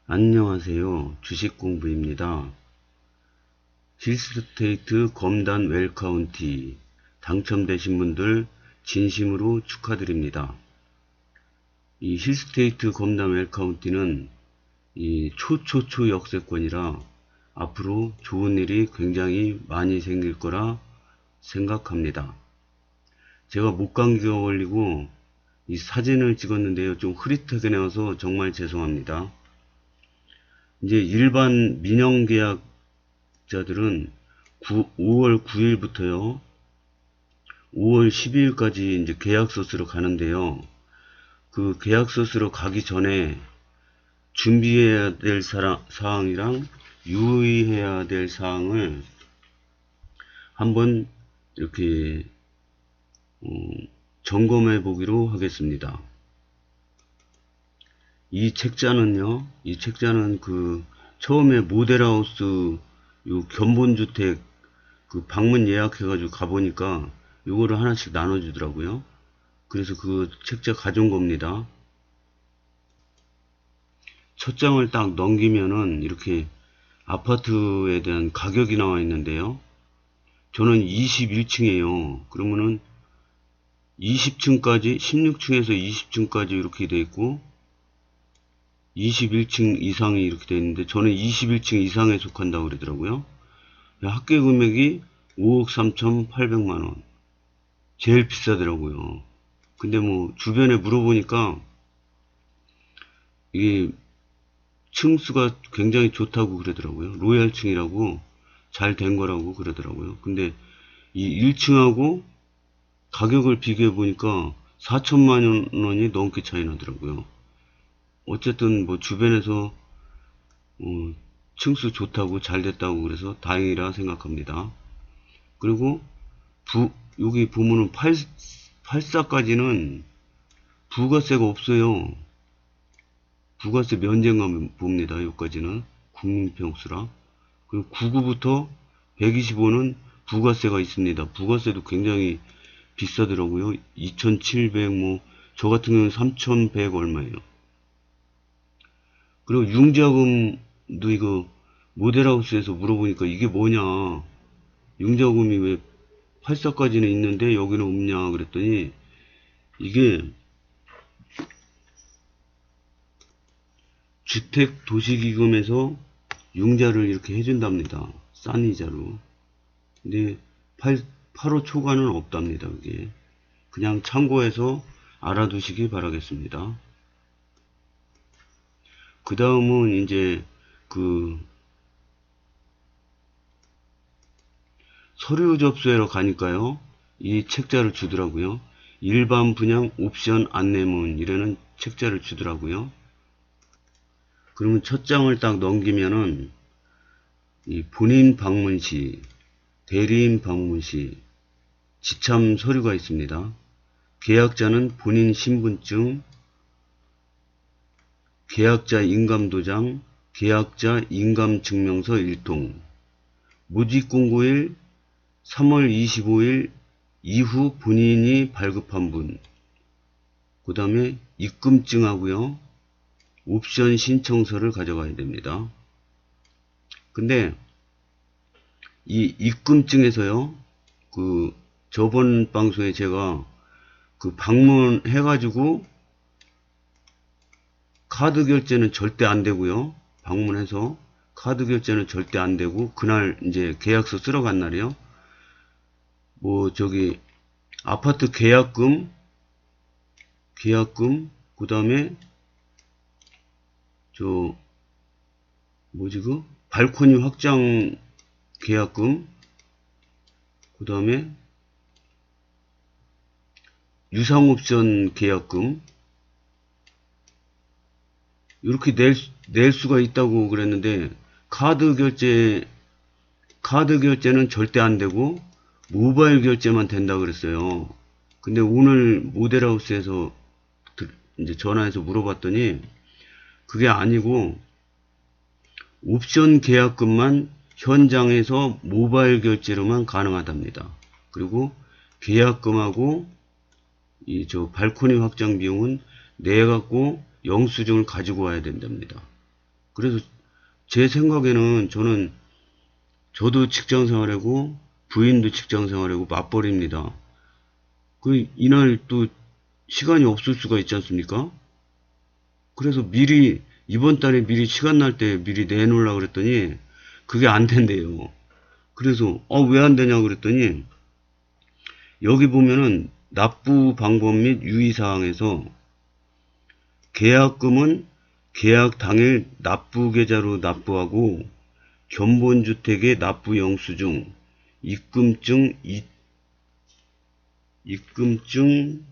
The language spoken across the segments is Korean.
안녕하세요. 주식공부입니다. 힐스테이트 검단 웰카운티 당첨되신 분들 진심으로 축하드립니다. 이 힐스테이트 검단 웰카운티는 이 초초초 역세권이라 앞으로 좋은 일이 굉장히 많이 생길 거라 생각합니다. 제가 목감기가 걸리고 이 사진을 찍었는데요. 좀 흐릿하게 나와서 정말 죄송합니다. 이제 일반 민영계약자들은 5월 9일부터요, 5월 12일까지 이제 계약서 쓰러 가는데요. 그 계약서 쓰러 가기 전에 준비해야 될 사항이랑 유의해야 될 사항을 한번 이렇게 점검해 보기로 하겠습니다. 이 책자는 그 처음에 모델하우스 요 견본주택 그 방문 예약해가지고 가보니까 요거를 하나씩 나눠주더라고요. 그래서 그 책자 가져온 겁니다. 첫 장을 딱 넘기면은 이렇게 아파트에 대한 가격이 나와 있는데요. 저는 21층이에요. 그러면은 20층까지, 16층에서 20층까지 이렇게 돼 있고, 21층 이상이 이렇게 되어 있는데 저는 21층 이상에 속한다고 그러더라고요. 합계 금액이 5억 3,800만원. 제일 비싸더라고요. 근데 뭐 주변에 물어보니까 이게 층수가 굉장히 좋다고 그러더라고요. 로얄층이라고 잘 된 거라고 그러더라고요. 근데 이 1층하고 가격을 비교해 보니까 4천만 원이 넘게 차이 나더라고요. 어쨌든 뭐 주변에서 층수 좋다고 잘 됐다고 그래서 다행이라 생각합니다. 그리고 여기 보면은 84까지는 부가세가 없어요. 부가세 면제인가 봅니다. 여기까지는 국민평수라. 그리고 99부터 125는 부가세가 있습니다. 부가세도 굉장히 비싸더라고요. 2,700 뭐 저 같은 경우는 3,100 얼마예요. 그리고 융자금도 이거 모델하우스에서 물어보니까 이게 뭐냐, 융자금이 왜 84까지는 있는데 여기는 없냐 그랬더니 이게 주택도시기금에서 융자를 이렇게 해준답니다. 싼 이자로. 근데 8호 초과는 없답니다. 그게 그냥 참고해서 알아두시기 바라겠습니다. 그 다음은 이제 그 서류 접수하러 가니까요, 이 책자를 주더라고요. 일반 분양 옵션 안내문 이라는 책자를 주더라고요. 그러면 첫 장을 딱 넘기면은 이 본인 방문시, 대리인 방문시, 지참 서류가 있습니다. 계약자는 본인 신분증, 계약자 인감도장, 계약자 인감증명서 1통, 모집공고일 3월 25일 이후 본인이 발급한 분, 그 다음에 입금증하고요, 옵션 신청서를 가져가야 됩니다. 근데 이 입금증에서요, 그 저번 방송에 제가 그 방문해가지고 카드 결제는 절대 안 되고요. 방문해서 카드 결제는 절대 안 되고, 그날 이제 계약서 쓰러 간 날이요. 뭐 저기 아파트 계약금, 그 다음에 저 뭐지 그 발코니 확장 계약금, 그 다음에 유상옵션 계약금 이렇게 낼 수가 있다고 그랬는데 카드 결제는 절대 안 되고 모바일 결제만 된다 그랬어요. 근데 오늘 모델하우스에서 이제 전화해서 물어봤더니 그게 아니고 옵션 계약금만 현장에서 모바일 결제로만 가능하답니다. 그리고 계약금하고 이 저 발코니 확장 비용은 내 갖고 영수증을 가지고 와야 된답니다. 그래서 제 생각에는 저도 직장 생활하고 부인도 직장 생활하고 맞벌이입니다. 이날 또 시간이 없을 수가 있지 않습니까? 그래서 미리 이번 달에 미리 시간 날 때 미리 내놓으려고 그랬더니 그게 안 된대요. 그래서 왜 안 되냐고 그랬더니 여기 보면은 납부 방법 및 유의사항에서 계약금은 계약 당일 납부계좌로 납부하고 견본주택의 납부 영수증, 입금증, 입금증,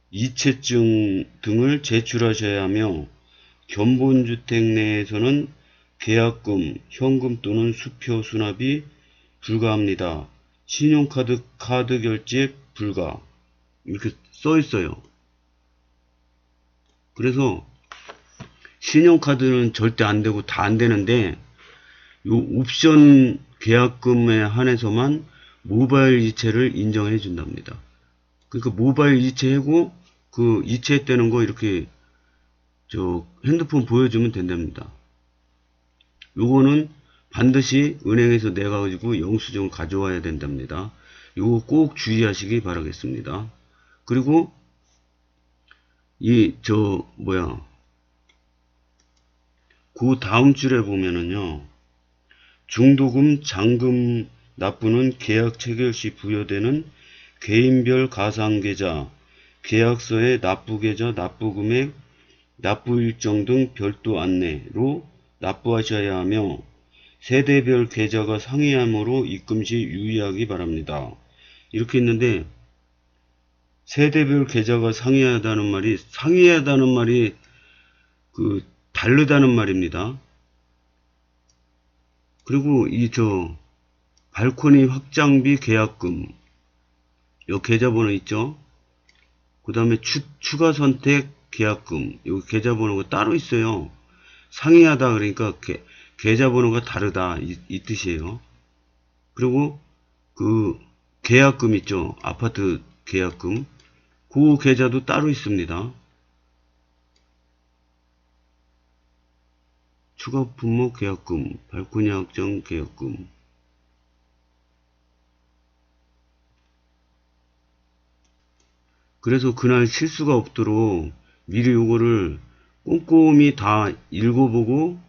이체증 등을 제출하셔야 하며 견본주택 내에서는 계약금, 현금 또는 수표 수납이 불가합니다. 신용카드, 카드 결제 불가. 이렇게 써 있어요. 그래서 신용카드는 절대 안 되고 다 안 되는데 요 옵션 계약금에 한해서만 모바일 이체를 인정해 준답니다. 그러니까 모바일 이체하고 그 이체했다는 거 이렇게 핸드폰 보여주면 된답니다. 요거는 반드시 은행에서 내가지고 영수증 가져와야 된답니다. 요거 꼭 주의하시기 바라겠습니다. 그리고 그 다음 줄에 보면은요, 중도금, 잔금 납부는 계약 체결 시 부여되는 개인별 가상계좌, 계약서의 납부계좌, 납부금액, 납부일정 등 별도 안내로 납부하셔야 하며 세대별 계좌가 상이하므로 입금 시 유의하기 바랍니다. 이렇게 있는데 세대별 계좌가 상이하다는 말이 다르다는 말입니다. 그리고 발코니 확장비 계약금 요 계좌번호 있죠. 그 다음에 추가 선택 계약금 요 계좌번호가 따로 있어요. 상이하다 그러니까 계좌번호가 다르다 이 뜻이에요. 그리고 그 계약금 있죠. 아파트 계약금 그 계좌도 따로 있습니다. 추가 품목 계약금, 발코니 확장 계약금. 그래서 그날 실수가 없도록 미리 요거를 꼼꼼히 다 읽어보고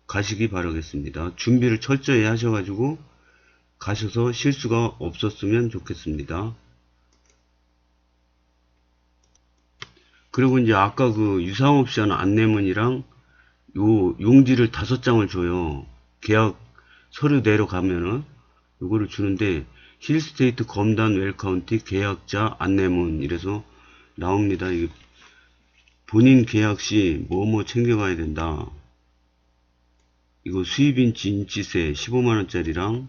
가시기 바라겠습니다. 준비를 철저히 하셔가지고 가셔서 실수가 없었으면 좋겠습니다. 그리고 이제 아까 그 유상옵션 안내문이랑 요 용지를 5장을 줘요. 계약 서류 내려가면은 요거를 주는데 힐스테이트 검단 웰카운티 계약자 안내문 이래서 나옵니다. 이게 본인 계약 시 뭐뭐 챙겨가야 된다. 이거 수입인치 인치세 15만원짜리랑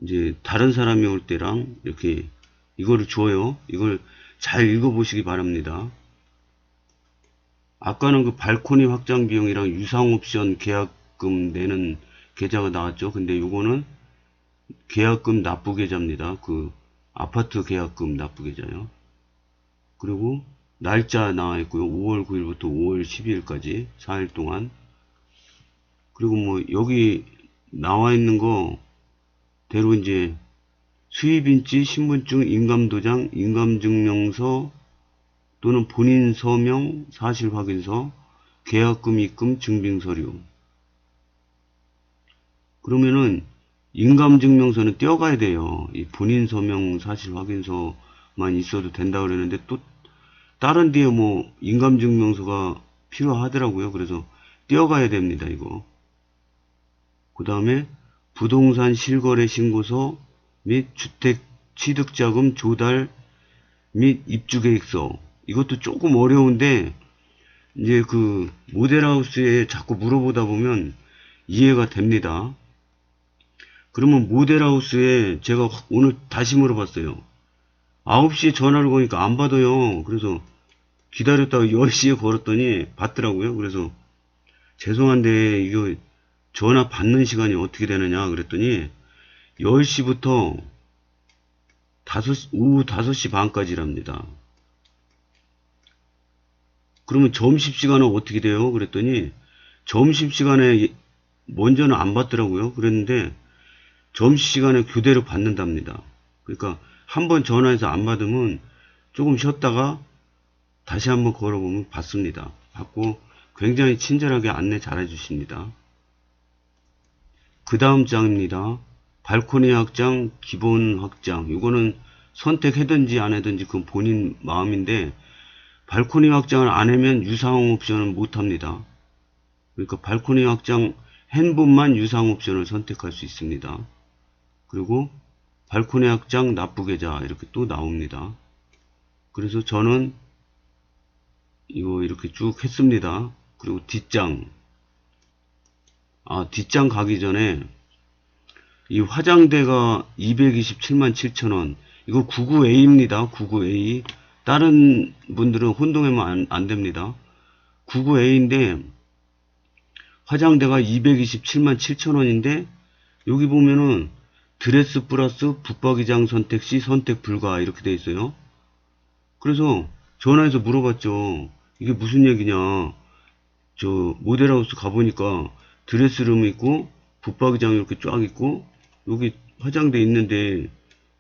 이제 다른 사람이 올 때랑 이렇게 이거를 줘요. 이걸 잘 읽어보시기 바랍니다. 아까는 그 발코니 확장 비용이랑 유상옵션 계약금 내는 계좌가 나왔죠. 근데 요거는 계약금 납부 계좌입니다. 그 아파트 계약금 납부 계좌요. 그리고 날짜 나와 있고요. 5월 9일부터 5월 12일까지 4일 동안. 그리고 뭐 여기 나와 있는 거 대로 이제 수입인지, 신분증, 인감도장, 인감증명서 또는 본인 서명, 사실확인서, 계약금 입금 증빙서류. 그러면은 인감증명서는 떼어가야 돼요. 이 본인 서명, 사실확인서만 있어도 된다 그러는데 또 다른 데에 뭐 인감증명서가 필요하더라고요. 그래서 떼어가야 됩니다. 이거. 그 다음에 부동산 실거래 신고서 및 주택 취득자금 조달 및 입주계획서. 이것도 조금 어려운데 이제 그 모델하우스에 자꾸 물어보다 보면 이해가 됩니다. 그러면 모델하우스에 제가 오늘 다시 물어봤어요. 9시에 전화를 거니까 안 받아요. 그래서 기다렸다가 10시에 걸었더니 받더라고요. 그래서 죄송한데 이거 전화 받는 시간이 어떻게 되느냐 그랬더니 10시부터 오후 5시 반까지랍니다. 그러면 점심시간은 어떻게 돼요? 그랬더니 점심시간에 먼저는 안 받더라고요. 그랬는데 점심시간에 교대로 받는답니다. 그러니까 한번 전화해서 안 받으면 조금 쉬었다가 다시 한번 걸어보면 받습니다. 받고 굉장히 친절하게 안내 잘 해주십니다. 그 다음 장입니다. 발코니 확장, 기본 확장. 이거는 선택하든지 안 하든지 그건 본인 마음인데 발코니 확장을 안 하면 유상 옵션을 못 합니다. 그러니까 발코니 확장 한 분만 유상 옵션을 선택할 수 있습니다. 그리고 발코니 확장 납부 계좌 이렇게 또 나옵니다. 그래서 저는 이거 이렇게 쭉 했습니다. 그리고 뒷장. 뒷장 가기 전에 이 화장대가 227만 7천원. 이거 99A입니다. 99A. 다른 분들은 혼동하면 안 됩니다. 99A인데 화장대가 227만 7천원인데 여기 보면은 드레스 플러스 붙박이장 선택 시 선택 불가 이렇게 돼 있어요. 그래서 전화해서 물어봤죠. 이게 무슨 얘기냐. 저 모델하우스 가보니까 드레스룸 있고 붙박이장 이렇게 쫙 있고 여기 화장대 있는데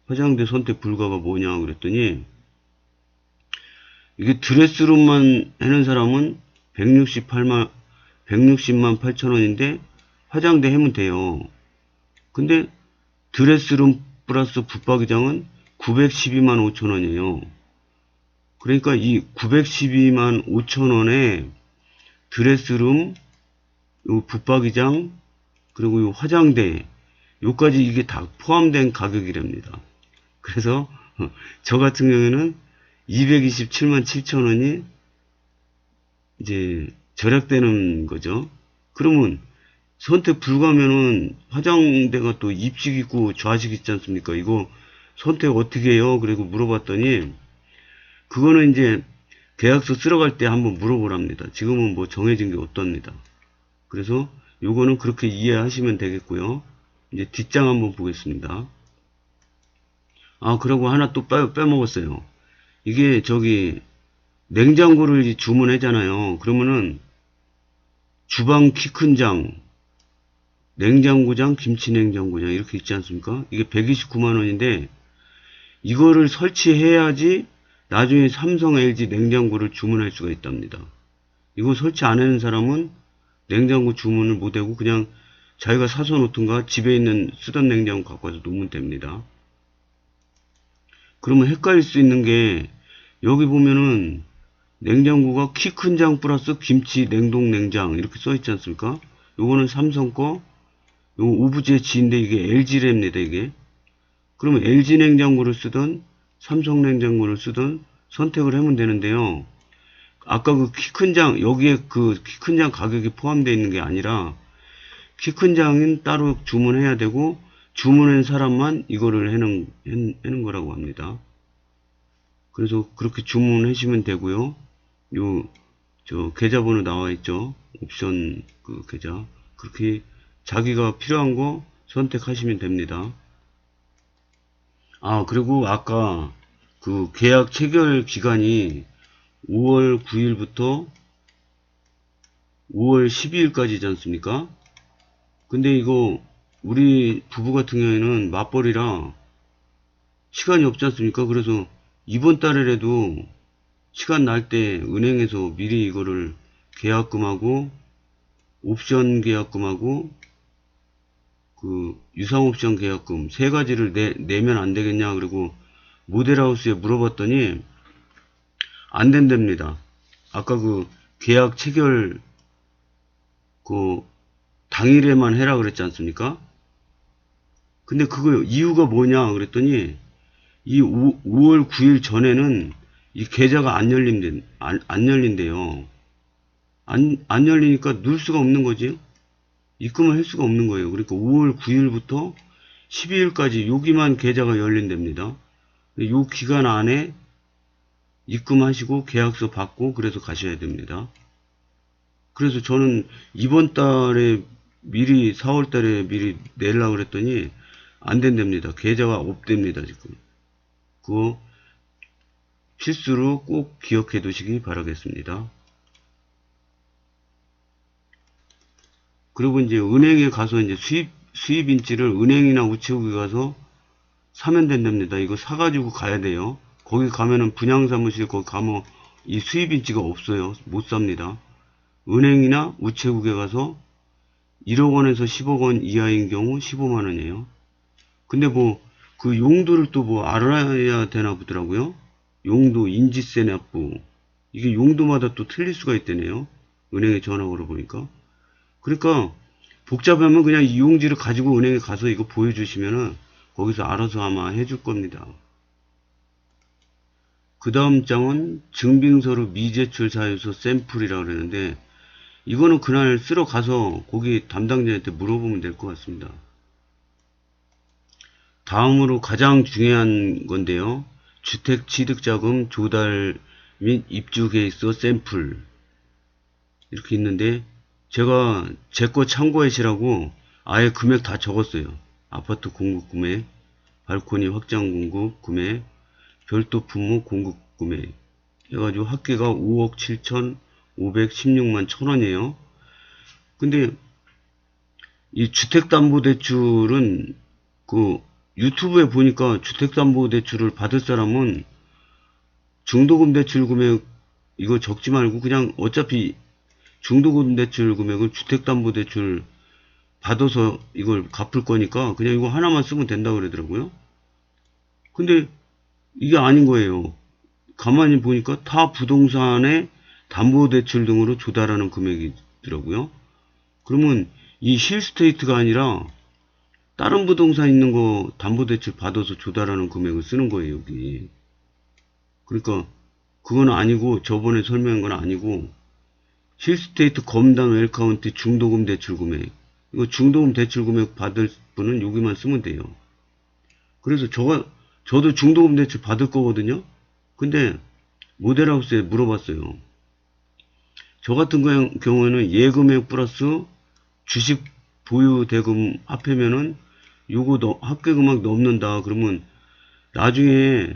화장대 선택 불가가 뭐냐 그랬더니 이게 드레스룸만 하는 사람은 160만 8천원인데 화장대 하면 돼요. 근데 드레스룸 플러스 붙박이장은 912만 5천원이에요. 그러니까 이 912만 5천원에 드레스룸, 요 붙박이장, 그리고 요 화장대, 요까지 이게 다 포함된 가격이랍니다. 그래서 저 같은 경우에는 227만 7천원이 이제 절약되는 거죠. 그러면 선택 불가면은 화장대가 또 입식 있고 좌식 있지 않습니까? 이거 선택 어떻게 해요? 그리고 물어봤더니 그거는 이제 계약서 쓰러 갈 때 한번 물어보랍니다. 지금은 뭐 정해진 게 없답니다. 그래서 요거는 그렇게 이해하시면 되겠고요. 이제 뒷장 한번 보겠습니다. 그리고 하나 또 빼먹었어요. 이게 저기 냉장고를 주문하잖아요. 그러면은 주방 키 큰 장, 냉장고장, 김치냉장고장 이렇게 있지 않습니까? 이게 129만원인데 이거를 설치해야지 나중에 삼성, LG 냉장고를 주문할 수가 있답니다. 이거 설치 안 하는 사람은 냉장고 주문을 못하고 그냥 자기가 사서 놓든가 집에 있는 쓰던 냉장고 갖고 와서 놓으면 됩니다. 그러면 헷갈릴 수 있는 게 여기 보면은 냉장고가 키 큰 장 플러스 김치 냉동 냉장 이렇게 써 있지 않습니까? 요거는 삼성 거, 요거 오브제 G인데 이게 LG랍니다 이게. 그러면 LG 냉장고를 쓰든 삼성 냉장고를 쓰든 선택을 하면 되는데요. 아까 그 키 큰 장, 여기에 그 키 큰 장 가격이 포함되어 있는 게 아니라 키 큰 장은 따로 주문해야 되고 주문한 사람만 이거를 해는 거라고 합니다. 그래서 그렇게 주문하시면 되고요. 저 계좌번호 나와 있죠. 옵션 그 계좌. 그렇게 자기가 필요한 거 선택하시면 됩니다. 그리고 아까 그 계약 체결 기간이 5월 9일부터 5월 12일까지지 않습니까? 근데 이거 우리 부부 같은 경우에는 맞벌이라 시간이 없지 않습니까? 그래서 이번 달에라도 시간 날 때 은행에서 미리 이거를 계약금하고 옵션 계약금하고 그 유상옵션 계약금 세 가지를 내면 안 되겠냐. 그리고 모델하우스에 물어봤더니 안 된답니다. 아까 그 계약 체결 그 당일에만 해라 그랬지 않습니까? 근데 그거 이유가 뭐냐 그랬더니 이 5월 9일 전에는 이 계좌가 안 열린대요. 안 열리니까 넣을 수가 없는 거지. 입금을 할 수가 없는 거예요. 그러니까 5월 9일부터 12일까지 여기만 계좌가 열린답니다. 요 기간 안에 입금하시고 계약서 받고 그래서 가셔야 됩니다. 그래서 저는 이번 달에 미리 4월 달에 미리 내려고 그랬더니 안 된답니다. 계좌가 없답니다, 지금. 그거 필수로 꼭 기억해 두시기 바라겠습니다. 그리고 이제 은행에 가서 이제 수입 인지를 은행이나 우체국에 가서 사면 된답니다. 이거 사가지고 가야 돼요. 거기 가면은 분양사무실 거기 가면 이 수입 인지가 없어요. 못 삽니다. 은행이나 우체국에 가서 1억 원에서 10억 원 이하인 경우 15만 원이에요. 근데 뭐 그 용도를 또 뭐 알아야 되나 보더라고요. 용도, 인지세 납부. 이게 용도마다 또 틀릴 수가 있다네요. 은행에 전화 걸어보니까. 그러니까 복잡하면 그냥 이 용지를 가지고 은행에 가서 이거 보여주시면은 거기서 알아서 아마 해줄 겁니다. 그 다음 장은 증빙서류 미제출 사유서 샘플이라고 그러는데 이거는 그날 쓰러 가서 거기 담당자한테 물어보면 될 것 같습니다. 다음으로 가장 중요한 건데요. 주택취득자금 조달 및 입주계획서 샘플 이렇게 있는데 제가 제 거 참고하시라고 아예 금액 다 적었어요. 아파트 공급 금액, 발코니 확장 공급 금액, 별도 품목 공급 금액 해가지고 합계가 5억 7,516만 1,000원이에요. 근데 이 주택담보대출은 그 유튜브에 보니까 주택담보대출을 받을 사람은 중도금 대출 금액 이거 적지 말고 그냥 어차피 중도금 대출 금액을 주택담보대출 받아서 이걸 갚을 거니까 그냥 이거 하나만 쓰면 된다고 그러더라고요. 근데 이게 아닌 거예요. 가만히 보니까 타 부동산의 담보대출 등으로 조달하는 금액이더라고요. 그러면 이 힐스테이트가 아니라 다른 부동산 있는 거 담보대출 받아서 조달하는 금액을 쓰는 거예요, 여기. 그러니까 그건 아니고 저번에 설명한 건 아니고 힐스테이트 검단 웰카운티 중도금 대출 금액 이거 중도금 대출 금액 받을 분은 여기만 쓰면 돼요. 그래서 저도 중도금 대출 받을 거거든요. 근데 모델하우스에 물어봤어요. 저 같은 경우에는 예금액 플러스 주식 보유 대금 합하면은 요거 합계금액 넘는다. 그러면 나중에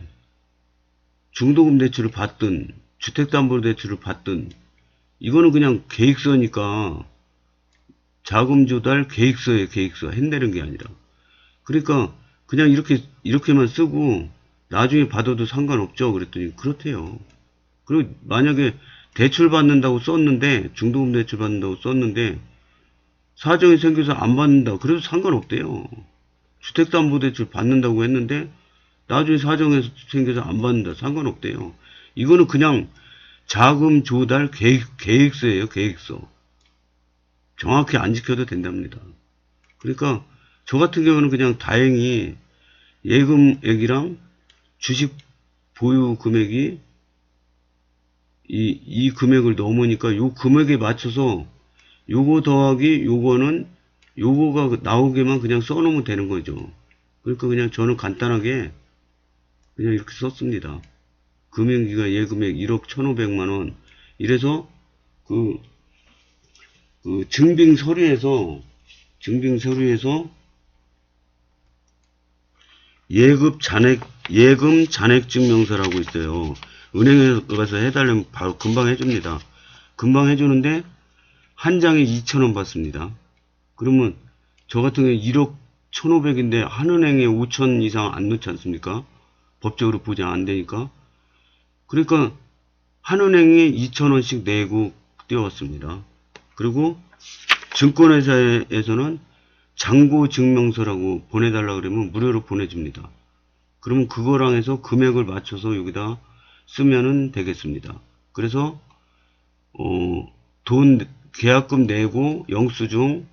중도금 대출을 받든 주택담보대출을 받든 이거는 그냥 계획서니까 자금 조달 계획서에 계획서 해내는 게 아니라 그러니까 그냥 이렇게만 쓰고 나중에 받아도 상관없죠. 그랬더니 그렇대요. 그리고 만약에 대출 받는다고 썼는데 중도금 대출 받는다고 썼는데 사정이 생겨서 안 받는다. 그래도 상관없대요. 주택담보대출 받는다고 했는데 나중에 사정이 생겨서 안 받는다. 상관없대요. 이거는 그냥 자금 조달 계획서예요. 계획서. 정확히 안 지켜도 된답니다. 그러니까 저 같은 경우는 그냥 다행히 예금액이랑 주식 보유 금액이 이 금액을 넘으니까 요 금액에 맞춰서 요거 더하기 요거는 요거가 나오게만 그냥 써놓으면 되는 거죠. 그러니까 그냥 저는 간단하게 그냥 이렇게 썼습니다. 금융기관 예금액 1억 1,500만원 이래서 그 증빙 서류에서 예금 잔액 증명서라고 있어요. 은행에 가서 해달라면 바로 금방 해줍니다. 금방 해주는데 한 장에 2,000원 받습니다. 그러면 저 같은 경우에 1억 1,500인데 한은행에 5,000 이상 안 넣지 않습니까? 법적으로 보장 안 되니까. 그러니까 한은행에 2,000원씩 내고 띄웠습니다. 그리고 증권회사에서는 잔고증명서라고 보내달라 그러면 무료로 보내줍니다. 그러면 그거랑 해서 금액을 맞춰서 여기다 쓰면은 되겠습니다. 그래서 계약금 내고 영수증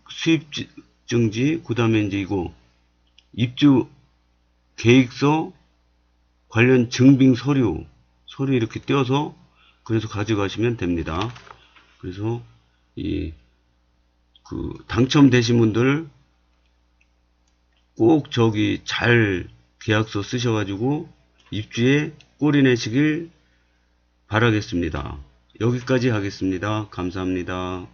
수입증지 그 다음에 이제 이거 입주 계획서 관련 증빙 서류 이렇게 떼어서 그래서 가져가시면 됩니다. 그래서 당첨되신 분들 꼭 잘 계약서 쓰셔가지고 입주에 꼬리 내시길 바라겠습니다. 여기까지 하겠습니다. 감사합니다.